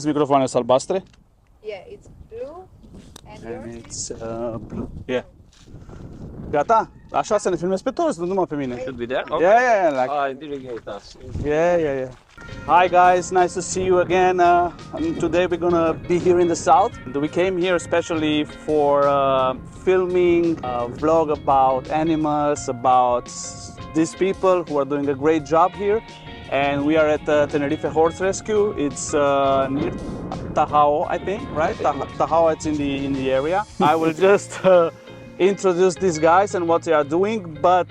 sunt microfoane albastre? Yeah, it's blue and And yours it's is blue. Yeah. Gata? Așa să ne filmezi pe toți, nu numai pe mine. Should be there? Yeah, like, Dirigate us. yeah. Hi guys, nice to see you again. And today we're gonna be here in the south. We came here especially for filming a vlog about animals, about these people who are doing a great job here. And we are at Tenerife Horse Rescue. It's near Tahao, I think, right? Tahao, it's in the area. I will just introduce these guys and what they are doing, but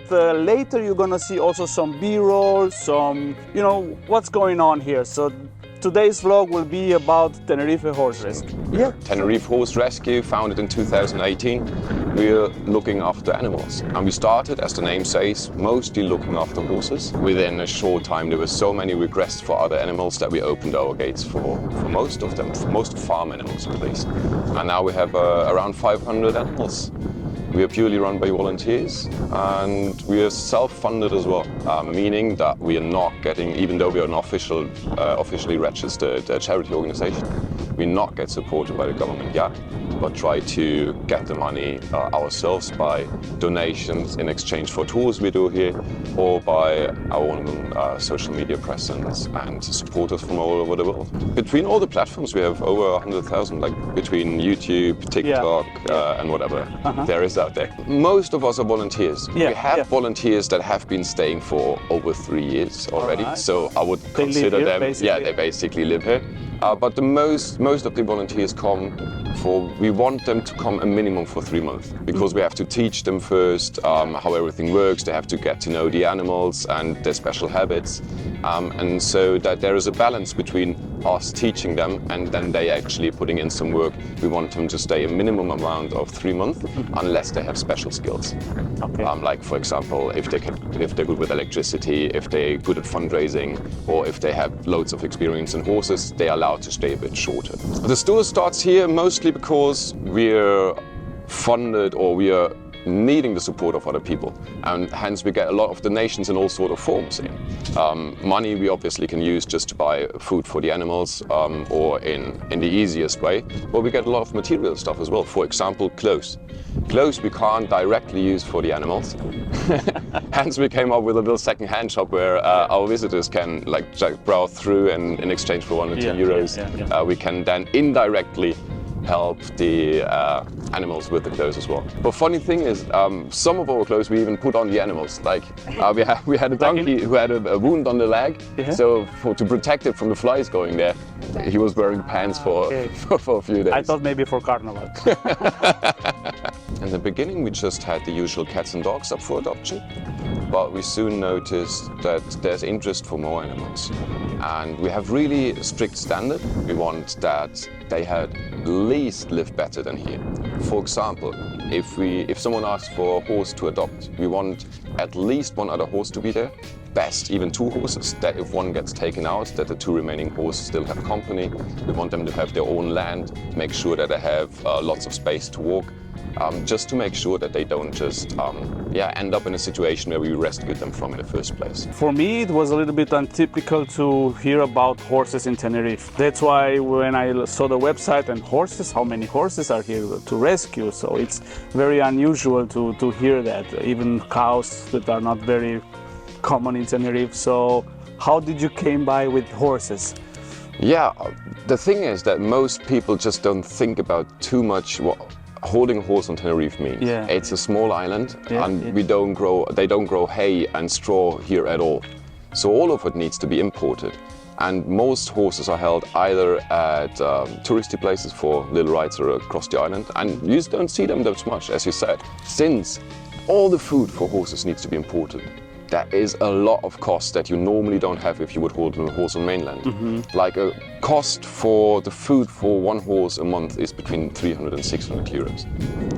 later you're gonna see also some B-roll, some, you know, what's going on here. So today's vlog will be about Tenerife Horse Rescue. Yeah, Tenerife Horse Rescue, founded in 2018. We're looking after animals, and we started, as the name says, mostly looking after horses. Within a short time there were so many requests for other animals that we opened our gates for most of them, for most farm animals at least. And now we have around 500 animals. We are purely run by volunteers, and we are self-funded as well, meaning that we are not getting, even though we are an officially registered charity organization, we not get supported by the government yet, but try to get the money ourselves by donations in exchange for tours we do here, or by our own social media presence and supporters from all over the world. Between all the platforms we have over 100,000, like between YouTube, TikTok, and whatever there is out there. Most of us are volunteers. We have volunteers that have been staying for over 3 years already, so I would consider here, them, basically. they basically live here. But the most of the volunteers come we want them to come a minimum for 3 months, because we have to teach them first how everything works. They have to get to know the animals and their special habits, and so that there is a balance between us teaching them and then they actually putting in some work. We want them to stay a minimum amount of 3 months, unless they have special skills. Okay. Like for example, if they're good with electricity, if they're good at fundraising, or if they have loads of experience in horses, they are allowed to stay a bit shorter. The tour starts here mostly because we're funded, or we are needing the support of other people, and hence we get a lot of donations in all sort of forms in. Money we obviously can use just to buy food for the animals, or in the easiest way, but we get a lot of material stuff as well. For example, clothes we can't directly use for the animals. Hence we came up with a little second-hand shop where our visitors can browse through, and in exchange for 1 or 2 euros we can then indirectly help the animals with the clothes as well. But funny thing is, some of our clothes we even put on the animals. Like we had a donkey who had a wound on the leg, so to protect it from the flies going there, he was wearing pants for a few days. I thought maybe for carnival. In the beginning we just had the usual cats and dogs up for adoption, but we soon noticed that there's interest for more animals, and we have really strict standard. We want that they at least live better than here. For example, if someone asks for a horse to adopt, we want at least 1 other horse to be there, best even 2 horses, that if one gets taken out, that the 2 remaining horses still have company. We want them to have their own land, make sure that they have lots of space to walk, just to make sure that they don't just end up in a situation where we rescued them from in the first place. For me, it was a little bit untypical to hear about horses in Tenerife. That's why when I saw the website and horses, how many horses are here to rescue, so it's very unusual to hear that. Even cows that are not very common in Tenerife. So how did you came by with horses? Yeah, the thing is that most people just don't think about too much what holding a horse on Tenerife means. It's a small island, and they don't grow hay and straw here at all. So all of it needs to be imported. And most horses are held either at touristy places for little rides or across the island, and you just don't see them that much, as you said. Since all the food for horses needs to be imported, that is a lot of cost that you normally don't have if you would hold a horse on mainland. Like a cost for the food for 1 horse a month is between 300 and 600 euros.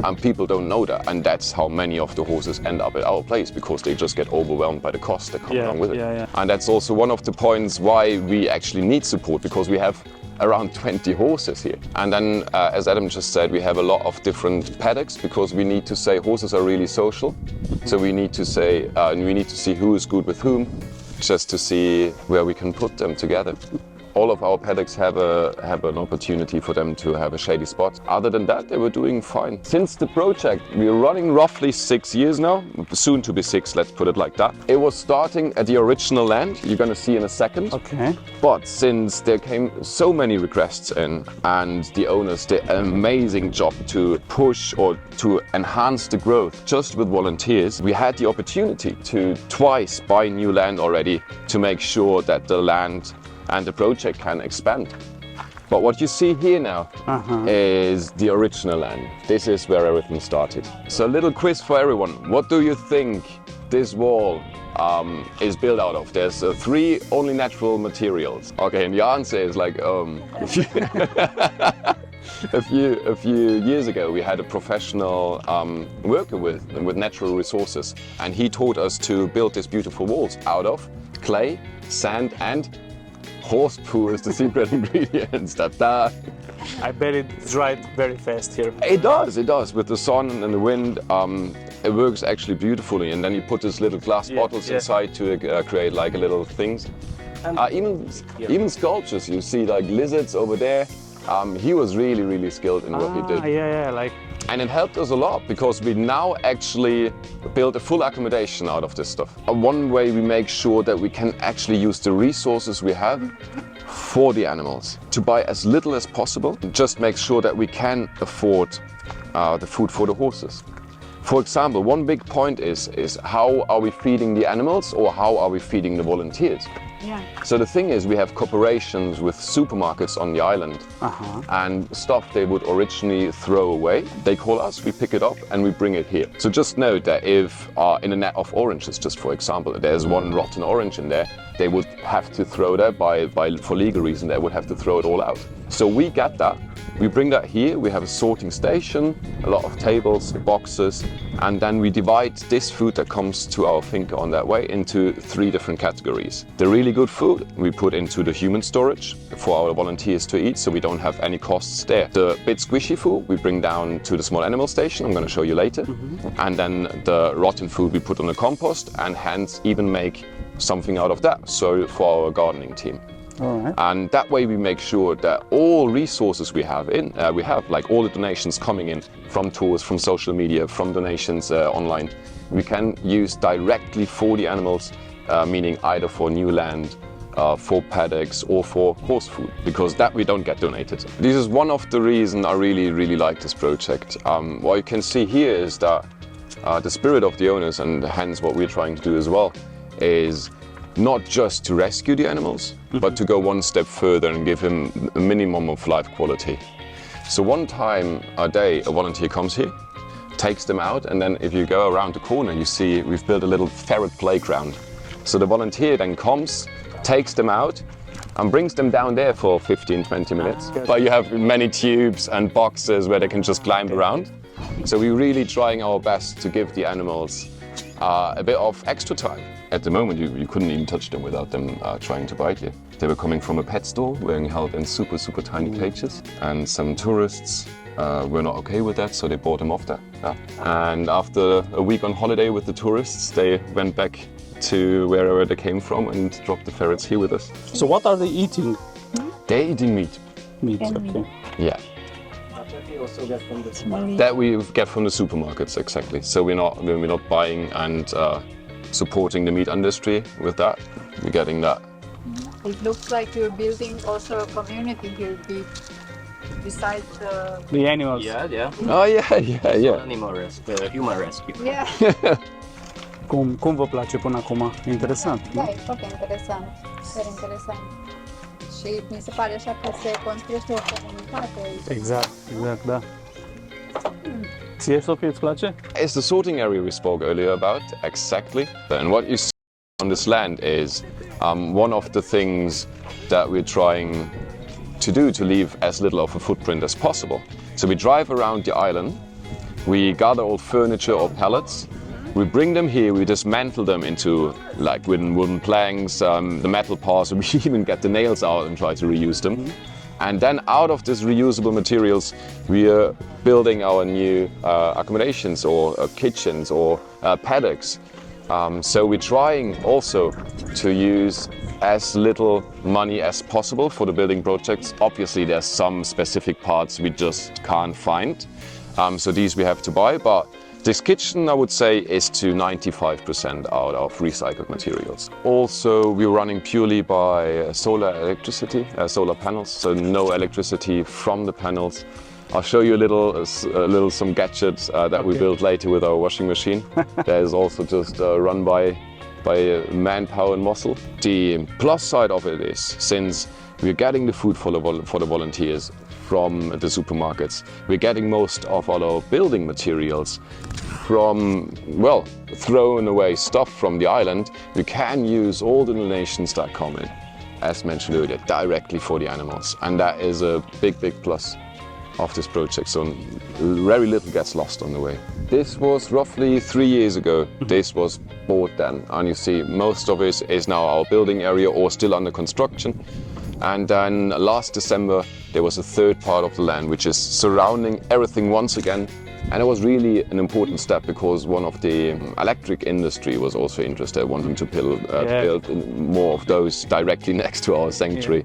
And people don't know that, and that's how many of the horses end up at our place, because they just get overwhelmed by the cost that come along with it. And that's also one of the points why we actually need support, because we have around 20 horses here. And then, as Adam just said, we have a lot of different paddocks, because we need to say horses are really social. So we need to say, we need to see who is good with whom, just to see where we can put them together. all of our paddocks have an opportunity for them to have a shady spot. Other than that, they were doing fine. Since the project, we're running roughly 6 years now, soon to be 6, let's put it like that. It was starting at the original land, you're gonna see in a second. Okay. But since there came so many requests in and the owners did an amazing job to push or to enhance the growth just with volunteers, we had the opportunity to twice buy new land already to make sure that the land and the project can expand. But what you see here now is the original land. This is where everything started. So a little quiz for everyone. What do you think this wall is built out of? There's 3 only natural materials. Okay, and the answer is like, a few years ago we had a professional worker with natural resources, and he taught us to build these beautiful walls out of clay, sand and horse poo is the secret ingredients. Ta-da! I bet it dried very fast here. It does. With the sun and the wind, it works actually beautifully. And then you put these little glass bottles inside to create like a little things. Even sculptures, you see like lizards over there. He was really skilled in what he did. And it helped us a lot because we now actually build a full accommodation out of this stuff. One way we make sure that we can actually use the resources we have for the animals to buy as little as possible. Just make sure that we can afford the food for the horses. For example, one big point is how are we feeding the animals or how are we feeding the volunteers? Yeah. So the thing is, we have cooperations with supermarkets on the island and stuff they would originally throw away. They call us, we pick it up and we bring it here. So just note that if in a net of oranges, just for example, there's one rotten orange in there, they would have to throw that for legal reason, they would have to throw it all out. So we get that. We bring that here, we have a sorting station, a lot of tables, boxes, and then we divide this food that comes to our finca on that way into 3 different categories. The really good food we put into the human storage for our volunteers to eat, so we don't have any costs there. The bit squishy food we bring down to the small animal station, I'm going to show you later. And then the rotten food we put on the compost and hence even make something out of that, so for our gardening team. Alright. And that way we make sure that all resources we have like all the donations coming in from tours, from social media, from donations online, we can use directly for the animals, meaning either for new land, for paddocks or for horse food, because that we don't get donated. This is one of the reasons I really like this project. What you can see here is that the spirit of the owners, and hence what we're trying to do as well, is not just to rescue the animals, but to go one step further and give him a minimum of life quality. So one time a day, a volunteer comes here, takes them out, and then if you go around the corner, you see we've built a little ferret playground. So the volunteer then comes, takes them out, and brings them down there for 15-20 minutes. But you have many tubes and boxes where they can just climb around. So we're really trying our best to give the animals a bit of extra time. At the moment, you couldn't even touch them without them trying to bite you. They were coming from a pet store, being held in super tiny cages, and some tourists were not okay with that, so they bought them off there. And after a week on holiday with the tourists, they went back to wherever they came from and dropped the ferrets here with us. So what are they eating? They're eating meat. Meat, okay. Yeah. That we get from the supermarkets, exactly. So we're not buying and supporting the meat industry with that. We're getting that. It looks like you're building also a community here besides The animals. Yeah. Oh, yeah. Animal rescue, human rescue. Yeah. Cum vă place până acum? Interesant. Da, e foarte interesant. Super interesant. Și mi se pare așa că se construiește o comunitate. Exact, da. Ție, Sofie, îți place? It's the sorting area we spoke earlier about, exactly. And what you see on this land is one of the things that we're trying to do to leave as little of a footprint as possible. So we drive around the island, we gather old furniture or pallets, we bring them here, we dismantle them into like wooden planks, the metal parts, we even get the nails out and try to reuse them. And then out of these reusable materials, we are building our new accommodations or kitchens or paddocks. So we're trying also to use as little money as possible for the building projects. Obviously, there's some specific parts we just can't find. So these we have to buy, but this kitchen, I would say, is to 95% out of recycled materials. Also, we're running purely by solar electricity, solar panels, so no electricity from the panels. I'll show you some gadgets that we built later with our washing machine. That is also just run by manpower and muscle. The plus side of it is, since we're getting the food for the volunteers from the supermarkets, we're getting most of all our building materials from, well, thrown away stuff from the island. We can use all the donations that come in, as mentioned earlier, directly for the animals. And that is a big, big plus of this project, so very little gets lost on the way. This was roughly 3 years ago. This was bought then, and you see most of it is now our building area or still under construction. And then last December there was a third part of the land which is surrounding everything once again. And it was really an important step because one of the electric industry was also interested, wanting to build more of those directly next to our sanctuary.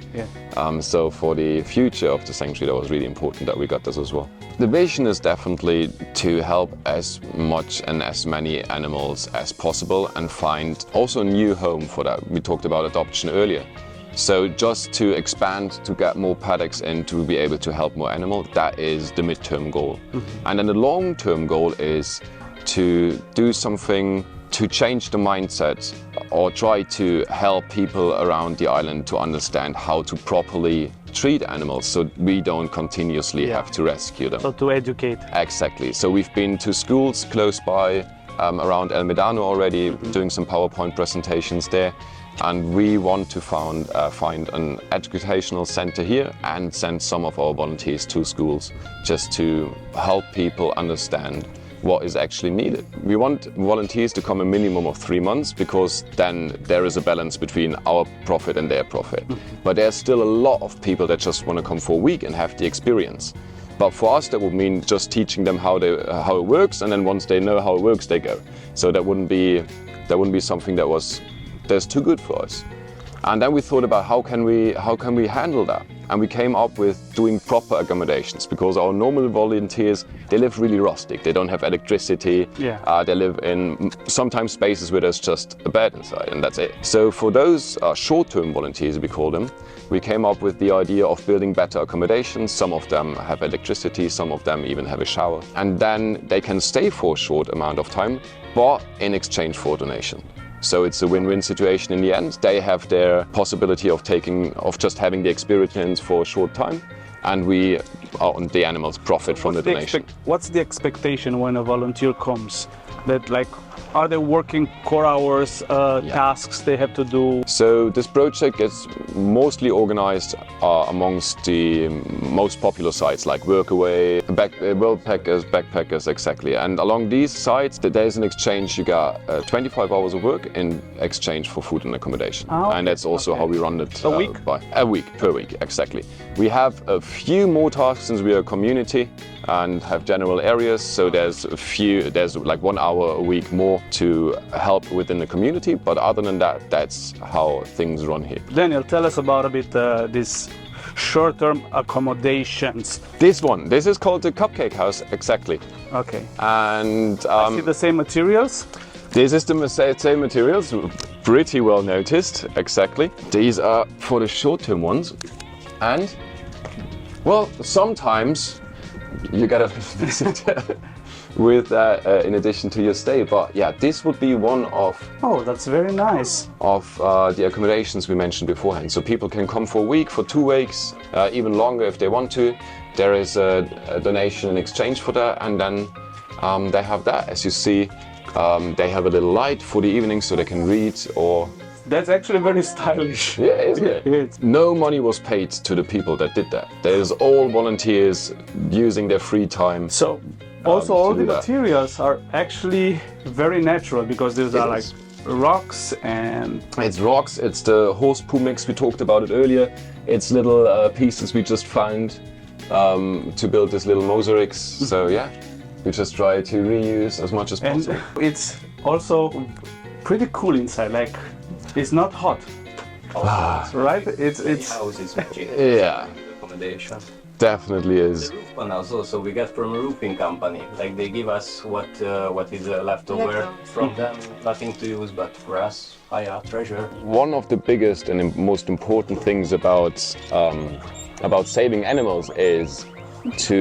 So for the future of the sanctuary, that was really important that we got this as well. The vision is definitely to help as much and as many animals as possible and find also a new home for that. We talked about adoption earlier. So just to expand, to get more paddocks and to be able to help more animals, that is the midterm goal. And then the long-term goal is to do something to change the mindset or try to help people around the island to understand how to properly treat animals so we don't continuously have to rescue them. So to educate. Exactly. So we've been to schools close by around El Medano already, doing some PowerPoint presentations there. And we want to find an educational center here and send some of our volunteers to schools just to help people understand what is actually needed. We want volunteers to come a minimum of 3 months because then there is a balance between our profit and their profit. But there's still a lot of people that just want to come for a week and have the experience. But for us, that would mean just teaching them how it works, and then once they know how it works, they go. So that wouldn't be something that's too good for us. And then we thought about how can we handle that? And we came up with doing proper accommodations because our normal volunteers, they live really rustic. They don't have electricity. They live in sometimes spaces where there's just a bed inside and that's it. So for those short-term volunteers, we call them, we came up with the idea of building better accommodations. Some of them have electricity, some of them even have a shower. And then they can stay for a short amount of time, but in exchange for a donation. So it's a win-win situation in the end. They have their possibility of just having the experience for a short time, and the animals profit from the donation. What's the expectation when a volunteer comes? That are they working core hours, tasks they have to do? So this project is mostly organized amongst the most popular sites like Workaway, Worldpackers, Backpackers, exactly. And along these sites, there's an exchange. You got 25 hours of work in exchange for food and accommodation. And that's also how we run it. Per week, exactly. We have a few more tasks since we are a community and have general areas. So there's like 1 hour a week more to help within the community, but other than that, that's how things run here. Daniel, tell us about a bit this short-term accommodations. This is called the Cupcake House, exactly. Okay. And I see the same materials? This is the same materials, pretty well noticed, exactly. These are for the short-term ones. And, well, sometimes you gotta visit with in addition to your stay, but yeah, this would be one of that's very nice of the accommodations we mentioned beforehand. So people can come for a week, for 2 weeks, even longer if they want to. There is a donation in exchange for that, and then they have that. As you see, they have a little light for the evening so they can read or. That's actually very stylish. Yeah, isn't it? No money was paid to the people that did that. There's all volunteers using their free time. So also all the materials are actually very natural because these are like rocks and... It's rocks, it's the horse poo mix, we talked about it earlier. It's little pieces we just found to build these little mosaics. So yeah, we just try to reuse as much as possible. And it's also pretty cool inside. Like, it's not hot, right? It's house is cheap. Yeah, Accommodation. definitely is. The roof panels also we get from a roofing company. Like they give us what is left over Leftovers. from them. Nothing to use, but for us, treasure. One of the biggest and most important things about saving animals is to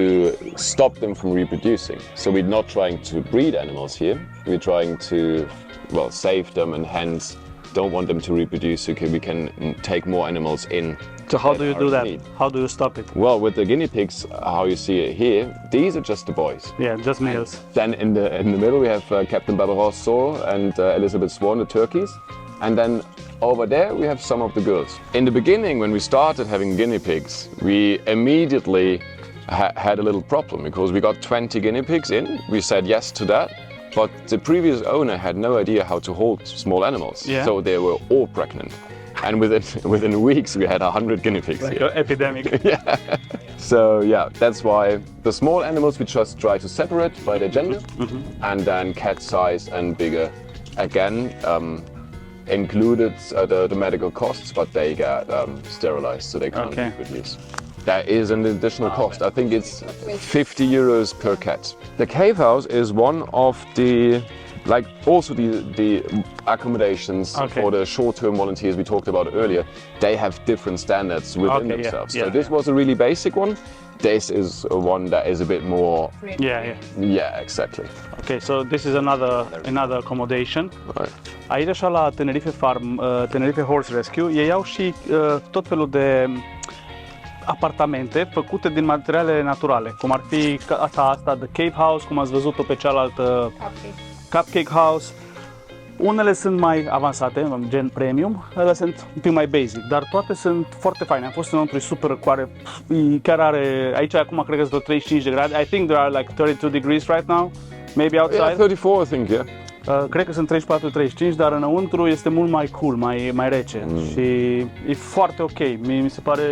stop them from reproducing. So we're not trying to breed animals here. We're trying to, well, save them and hence don't want them to reproduce so we can take more animals in. so how do you do that? Need. How do you stop it? Well, with the guinea pigs, how you see it here, these are just the boys. Yeah, just males. Then in the middle we have Captain Barbarossa and Elizabeth Swan, the turkeys. And then over there we have some of the girls. In the beginning, when we started having guinea pigs, we immediately had a little problem because we got 20 guinea pigs in. We said yes to that, but the previous owner had no idea how to hold small animals. Yeah. So they were all pregnant. And within weeks we had 100 guinea pigs Like here. an epidemic. So yeah, that's why the small animals we just try to separate by their gender, and then cat size and bigger, again, included the medical costs, but they get sterilized so they can't Okay. reproduce. That is an additional cost. I think it's 50 euros per cat. The cave house is one of the, like also the accommodations Okay. for the short-term volunteers we talked about earlier. They have different standards within Okay, yeah, themselves. yeah, So this yeah. was a really basic one. This is one that is a bit more, Yeah, yeah. yeah, exactly. Okay, so this is another accommodation. Right. Aici așa la Tenerife Farm, Tenerife Horse Rescue, ei au și tot felul de apartamente făcute din materiale naturale, cum ar fi asta, The Cave House, cum ați văzut-o pe cealaltă, Cupcake House. Unele sunt mai avansate, gen premium, ele sunt un pic mai basic, dar toate sunt foarte faine. Am fost înăuntru, e super răcoare, chiar are, aici acum cred că sunt vreo 35 de grade. I think there are like 32 degrees right now, maybe outside. Yeah, 34 I think, yeah. Cred că sunt 34-35, dar înăuntru este mult mai cool, mai rece și e foarte ok. Mi se pare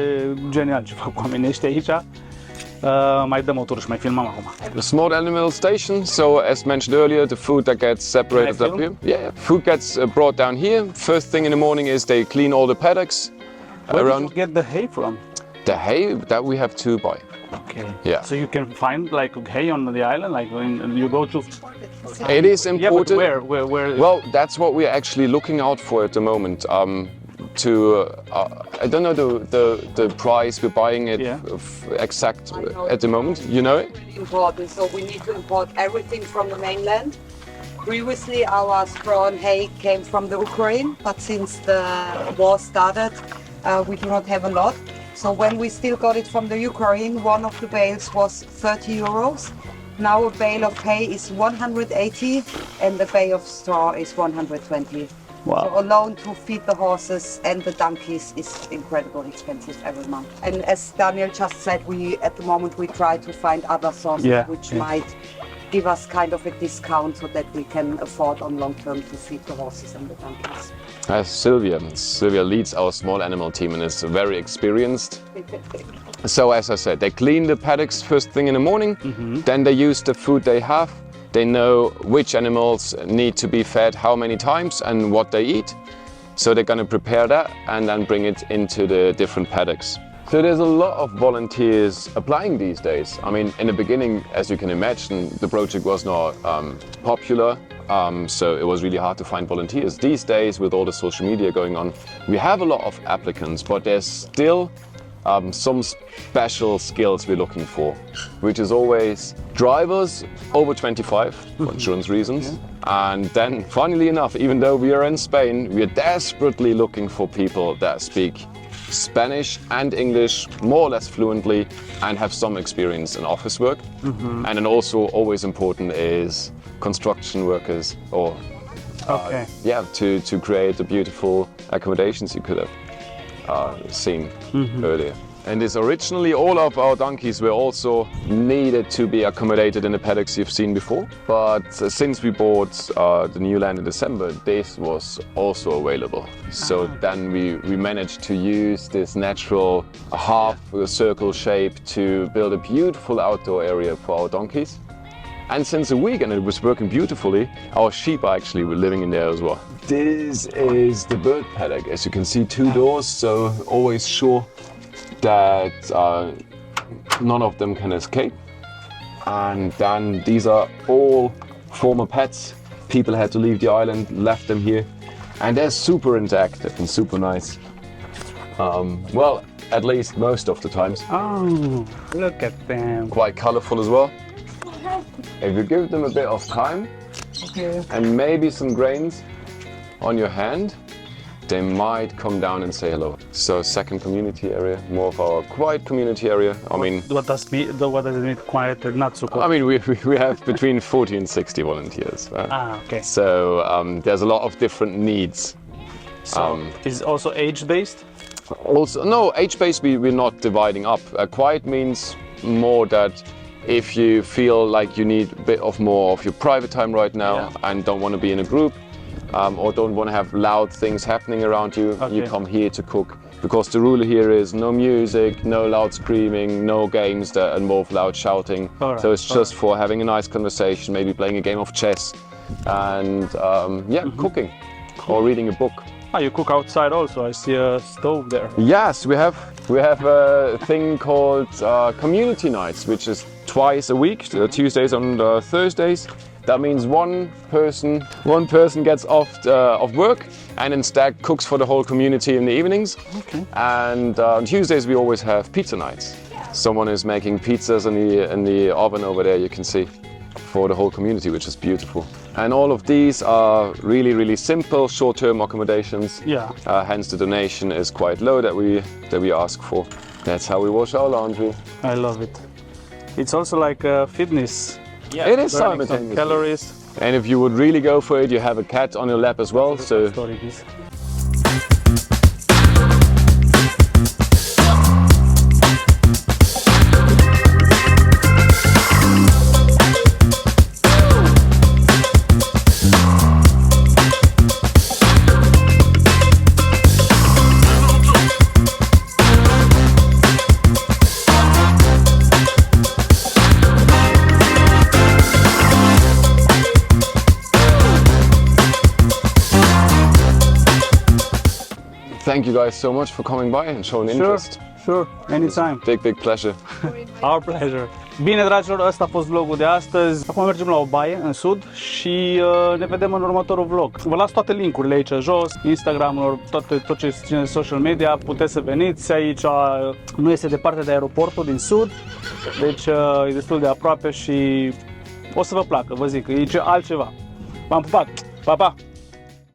genial ce fac oamenii ăștia aici. Mai dăm o tură și mai filmăm acum. The small animal station, so as mentioned earlier, the food that gets separated Can I up film? here. Yeah, food gets brought down here. First thing in the morning is they clean all the paddocks Where around. did you get the hay from? The hay that we have to buy. Okay. Yeah. So you can find like hay on the island, like when you go to. It is Yeah, but important. where? Well, that's what we're actually looking out for at the moment. I don't know the price we're buying it Yeah. exact at the moment. You know it? Important, so we need to import everything from the mainland. Previously, our straw and hay came from the Ukraine, but since the war started, we do not have a lot. So when we still got it from the Ukraine, one of the bales was 30 euros. Now a bale of hay is 180 and the bale of straw is 120. Wow. So alone to feed the horses and the donkeys is incredibly expensive every month. And as Daniel just said, at the moment we try to find other sources which might give us kind of a discount so that we can afford on long term to feed the horses and the donkeys. Sylvia leads our small animal team and is very experienced. So as I said, they clean the paddocks first thing in the morning, then they use the food they have. They know which animals need to be fed how many times and what they eat. So they're going to prepare that and then bring it into the different paddocks. So there's a lot of volunteers applying these days. I mean, in the beginning, as you can imagine, the project was not popular. So it was really hard to find volunteers. These days, with all the social media going on, we have a lot of applicants, but there's still some special skills we're looking for, which is always drivers over 25 for insurance reasons. And then, funnily enough, even though we are in Spain, we are desperately looking for people that speak Spanish and English more or less fluently and have some experience in office work. And then also always important is construction workers or to create the beautiful accommodations you could have seen earlier. And this originally all of our donkeys were also needed to be accommodated in the paddocks you've seen before. But since we bought the new land in December, this was also available. So then we managed to use this natural half circle shape to build a beautiful outdoor area for our donkeys. And since a week, and it was working beautifully, our sheep are actually living in there as well. This is the bird paddock. As you can see, 2 doors, so always sure that none of them can escape. And then these are all former pets. People had to leave the island, left them here, and they're super interactive and super nice. Well, at least most of the times. Oh, look at them. Quite colorful as well. If you give them a bit of time and maybe some grains on your hand, they might come down and say hello. So second community area, more of our quiet community area. I mean, What does it mean quiet or not so quiet? I mean, we have between 40 and 60 volunteers. Okay. So there's a lot of different needs. So is it also age-based? Also, no, age-based we're not dividing up. Quiet means more that if you feel like you need a bit of more of your private time right now and don't want to be in a group, or don't want to have loud things happening around you, you come here to cook. Because the rule here is no music, no loud screaming, no games that involve loud shouting. So it's just for having a nice conversation, maybe playing a game of chess, and cooking or reading a book. Ah, you cook outside also. I see a stove there. Yes, we have a thing called community nights, which is twice a week, Tuesdays and Thursdays. That means one person gets off work and instead cooks for the whole community in the evenings. Okay. And on Tuesdays we always have pizza nights. Someone is making pizzas in the oven over there, you can see, for the whole community, which is beautiful. And all of these are really, really simple short-term accommodations. Yeah. Hence the donation is quite low that we ask for. That's how we wash our laundry. I love it. It's also like fitness. Yeah, it is Burning some simultaneous. calories. And if you would really go for it, you have a cat on your lap as well. So Story this. thank you guys so much for coming by and showing interest. Sure, anytime. Big pleasure. Our pleasure. Bine, dragilor, ăsta a fost vlogul de astăzi. Acum mergem la o baie în sud și ne vedem în următorul vlog. Vă las toate linkurile aici jos, Instagram-ul, tot ce ține de social media. Puteți să veniți aici, nu este departe de aeroportul din sud, deci e destul de aproape și o să vă placă, vă zic, e altceva. V-am pupat, pa, pa!